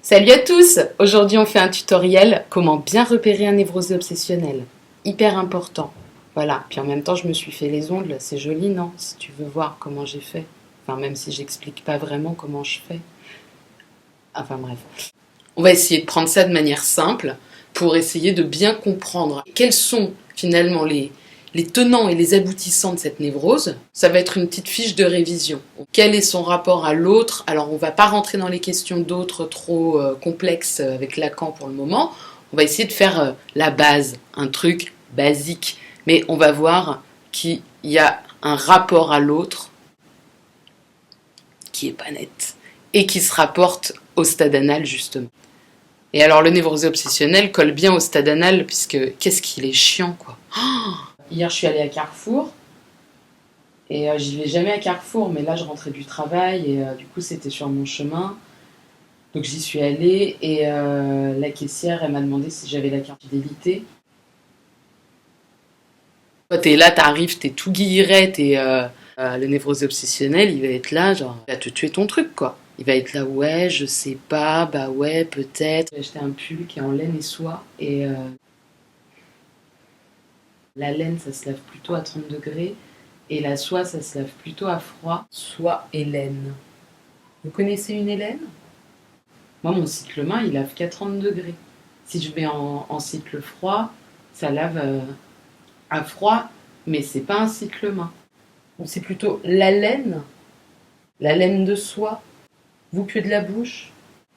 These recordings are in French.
Salut à tous! Aujourd'hui on fait un tutoriel comment bien repérer un névrosé obsessionnel. Hyper important. Voilà, puis en même temps je me suis fait les ongles, c'est joli non? Si tu veux voir comment j'ai fait. Enfin même si j'explique pas vraiment comment je fais. Enfin bref. On va essayer de prendre ça de manière simple pour essayer de bien comprendre quels sont finalement les tenants et les aboutissants de cette névrose. Ça va être une petite fiche de révision. Quel est son rapport à l'autre? Alors on ne va pas rentrer dans les questions d'autres trop complexes avec Lacan pour le moment. On va essayer de faire la base, un truc basique. Mais on va voir qu'il y a un rapport à l'autre qui est pas net et qui se rapporte au stade anal justement. Et alors le névrosé obsessionnel colle bien au stade anal puisque qu'est-ce qu'il est chiant quoi. Oh, hier je suis allée à Carrefour et j'y vais jamais à Carrefour mais là je rentrais du travail et du coup c'était sur mon chemin. Donc j'y suis allée et la caissière elle m'a demandé si j'avais la carte fidélité. Toi t'es là, t'arrives, t'es tout guilleret, le névrosé obsessionnel il va être là genre il va te tuer ton truc quoi. Il va être là, ouais, je sais pas, bah ouais, peut-être. J'ai acheté un pull qui est en laine et soie et la laine ça se lave plutôt à 30 degrés et la soie ça se lave plutôt à froid. Soie et laine. Vous connaissez une Hélène? Moi mon cycle main il lave qu'à 30 degrés. Si je mets en cycle froid, ça lave à froid, mais c'est pas un cycle main. Donc c'est plutôt la laine de soie. Vous puez de la bouche?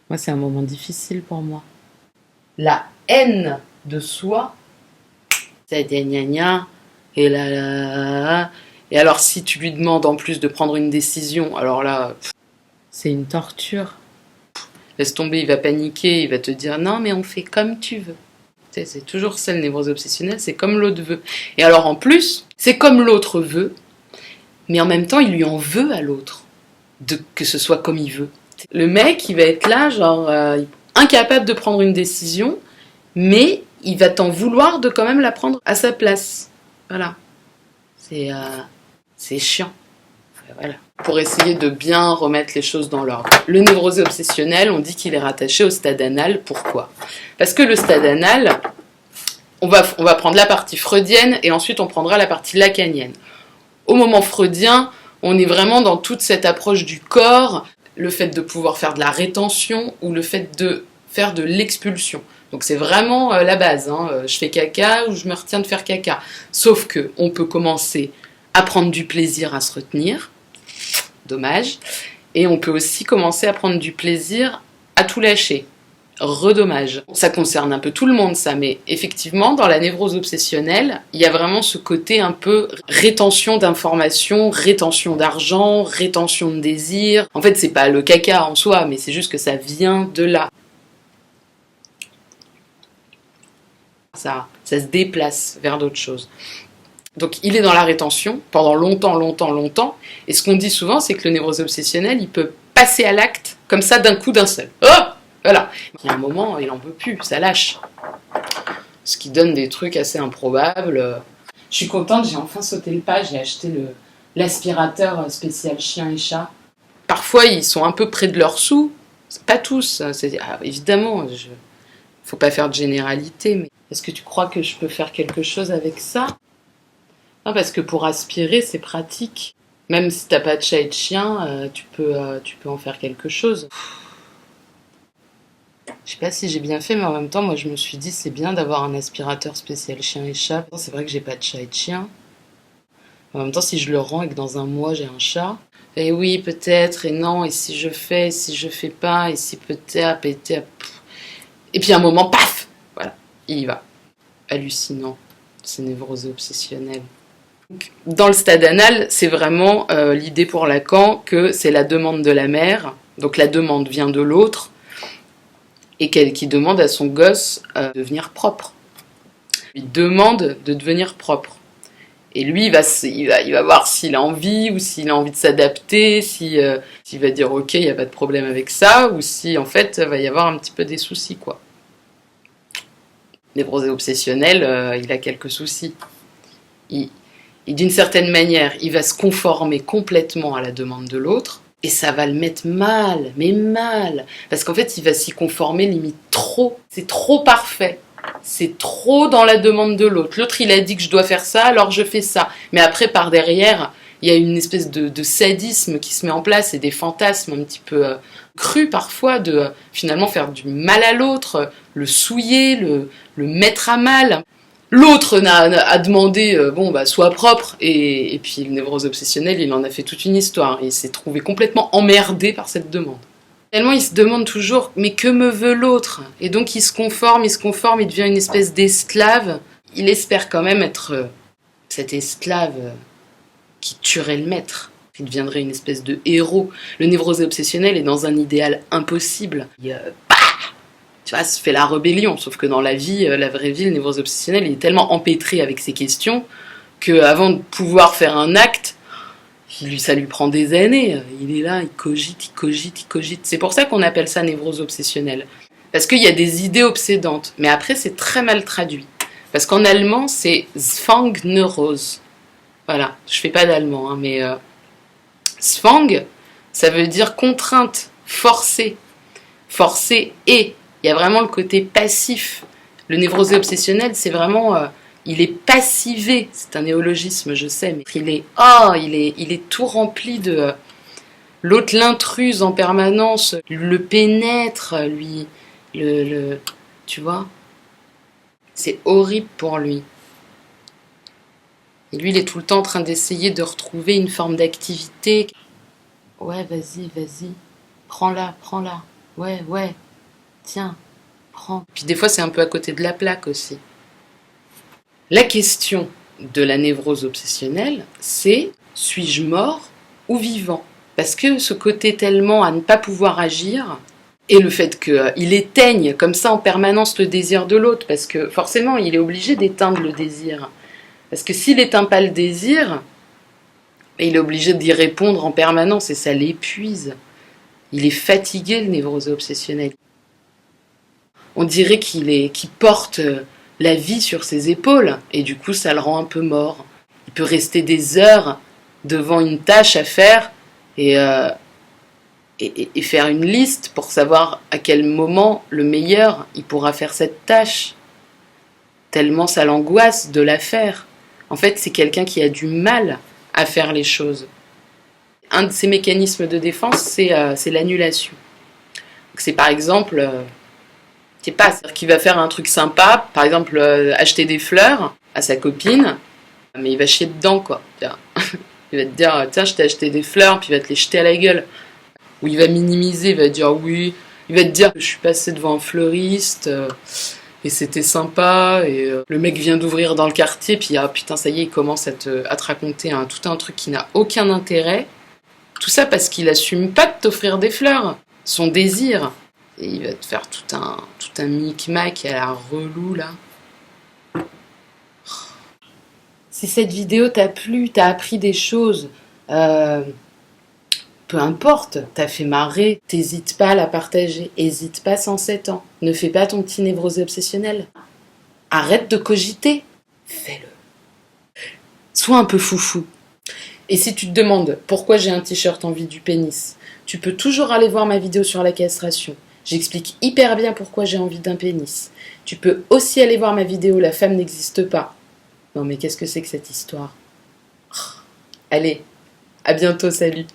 Moi, c'est un moment difficile pour moi. La haine de soi, c'est des gna gna, et là. Et alors, si tu lui demandes en plus de prendre une décision, alors là, c'est une torture. Laisse tomber, il va paniquer, il va te dire non, mais on fait comme tu veux. C'est toujours ça le névrose obsessionnel, c'est comme l'autre veut. Et alors, en plus, c'est comme l'autre veut, mais en même temps, il lui en veut à l'autre, que ce soit comme il veut. Le mec, il va être là, genre, incapable de prendre une décision, mais il va t'en vouloir de quand même la prendre à sa place. Voilà. C'est chiant. Voilà. Pour essayer de bien remettre les choses dans l'ordre. Le névrosé obsessionnel, on dit qu'il est rattaché au stade anal. Pourquoi? Parce que le stade anal, on va prendre la partie freudienne et ensuite on prendra la partie lacanienne. Au moment freudien, on est vraiment dans toute cette approche du corps, le fait de pouvoir faire de la rétention ou le fait de faire de l'expulsion. Donc c'est vraiment la base, hein. Je fais caca ou je me retiens de faire caca. Sauf que on peut commencer à prendre du plaisir à se retenir, dommage, et on peut aussi commencer à prendre du plaisir à tout lâcher. Redommage. Ça concerne un peu tout le monde ça, mais effectivement dans la névrose obsessionnelle, il y a vraiment ce côté un peu rétention d'informations, rétention d'argent, rétention de désir. En fait c'est pas le caca en soi, mais c'est juste que ça vient de là. Ça se déplace vers d'autres choses. Donc il est dans la rétention pendant longtemps, et ce qu'on dit souvent c'est que le névrose obsessionnel il peut passer à l'acte comme ça d'un coup d'un seul. Oh! Voilà. Il y a un moment, il n'en peut plus, ça lâche. Ce qui donne des trucs assez improbables. Je suis contente, j'ai enfin sauté le pas, j'ai acheté l'aspirateur spécial chien et chat. Parfois, ils sont un peu près de leurs sous. Pas tous, évidemment, faut pas faire de généralité, mais est-ce que tu crois que je peux faire quelque chose avec ça? Non, parce que pour aspirer, c'est pratique. Même si t'as pas de chat et de chien, tu peux en faire quelque chose. Je sais pas si j'ai bien fait, mais en même temps, moi je me suis dit c'est bien d'avoir un aspirateur spécial chien et chat. C'est vrai que j'ai pas de chat et de chien. En même temps, si je le rends et que dans un mois j'ai un chat, et oui, peut-être, et non, et si je fais, et si je fais pas, et si peut-être, et puis à un moment, paf! Voilà, il y va. Hallucinant, c'est névrosé obsessionnel. Dans le stade anal, c'est vraiment l'idée pour Lacan que c'est la demande de la mère, donc la demande vient de l'autre, et qui demande à son gosse de devenir propre. Il demande de devenir propre. Et lui, il va voir s'il a envie, ou s'il a envie de s'adapter, s'il va dire ok, il n'y a pas de problème avec ça, ou si en fait, il va y avoir un petit peu des soucis, quoi. Névrosé obsessionnel, il a quelques soucis. Et d'une certaine manière, il va se conformer complètement à la demande de l'autre, Et ça va le mettre mal, mais mal. Parce qu'en fait, il va s'y conformer limite trop. C'est trop parfait. C'est trop dans la demande de l'autre. L'autre, il a dit que je dois faire ça, alors je fais ça. Mais après, par derrière, il y a une espèce de sadisme qui se met en place et des fantasmes un petit peu crus parfois de finalement faire du mal à l'autre, le souiller, le mettre à mal. L'autre a demandé, sois propre, et puis le névrose obsessionnel, il en a fait toute une histoire, et il s'est trouvé complètement emmerdé par cette demande. Tellement il se demande toujours, mais que me veut l'autre? Et donc il se conforme, il devient une espèce d'esclave. Il espère quand même être cet esclave qui tuerait le maître. Il deviendrait une espèce de héros. Le névrosé obsessionnel est dans un idéal impossible. Tu vois, se fait la rébellion, sauf que dans la vie, la vraie vie, le névrosé obsessionnel, il est tellement empêtré avec ces questions qu'avant de pouvoir faire un acte, ça lui prend des années. Il est là, il cogite. C'est pour ça qu'on appelle ça névrose obsessionnelle. Parce qu'il y a des idées obsédantes. Mais après, c'est très mal traduit. Parce qu'en allemand, c'est Zwangneurose. Voilà, je fais pas d'allemand, hein, mais Zwang, ça veut dire contrainte, forcée. Forcée et. Il y a vraiment le côté passif. Le névrosé obsessionnel, c'est vraiment... il est passivé. C'est un néologisme, je sais, mais il est tout rempli de... L'autre l'intruse en permanence, le pénètre, lui... tu vois? C'est horrible pour lui. Et lui, il est tout le temps en train d'essayer de retrouver une forme d'activité. Ouais, vas-y. Prends-la. Ouais. Tiens, prends. Puis des fois, c'est un peu à côté de la plaque aussi. La question de la névrose obsessionnelle, c'est suis-je mort ou vivant? Parce que ce côté tellement à ne pas pouvoir agir, et le fait qu'il éteigne comme ça en permanence le désir de l'autre, parce que forcément, il est obligé d'éteindre le désir. Parce que s'il n'éteint pas le désir, il est obligé d'y répondre en permanence et ça l'épuise. Il est fatigué, le névrosé obsessionnel. On dirait qu'il porte la vie sur ses épaules, et du coup ça le rend un peu mort. Il peut rester des heures devant une tâche à faire, et faire une liste pour savoir à quel moment le meilleur il pourra faire cette tâche. Tellement ça l'angoisse de la faire. En fait, c'est quelqu'un qui a du mal à faire les choses. Un de ses mécanismes de défense, c'est l'annulation. C'est par exemple... c'est pas, c'est-à-dire qu'il va faire un truc sympa, par exemple acheter des fleurs à sa copine, mais il va chier dedans, quoi. Il va te dire, tiens, je t'ai acheté des fleurs, puis il va te les jeter à la gueule. Ou il va minimiser, il va dire oui, il va te dire, je suis passé devant un fleuriste, et c'était sympa, et le mec vient d'ouvrir dans le quartier, puis putain, ça y est, il commence à te raconter tout un truc qui n'a aucun intérêt. Tout ça parce qu'il assume pas de t'offrir des fleurs, son désir. Et il va te faire tout un micmac à la relou, là. Si cette vidéo t'a plu, t'as appris des choses, peu importe, t'as fait marrer, t'hésites pas à la partager, hésite pas 107 ans. Ne fais pas ton petit névrosé obsessionnel. Arrête de cogiter, fais-le. Sois un peu foufou. Et si tu te demandes pourquoi j'ai un t-shirt en vue du pénis, tu peux toujours aller voir ma vidéo sur la castration. J'explique hyper bien pourquoi j'ai envie d'un pénis. Tu peux aussi aller voir ma vidéo La femme n'existe pas. Non mais qu'est-ce que c'est que cette histoire? Allez, à bientôt, salut.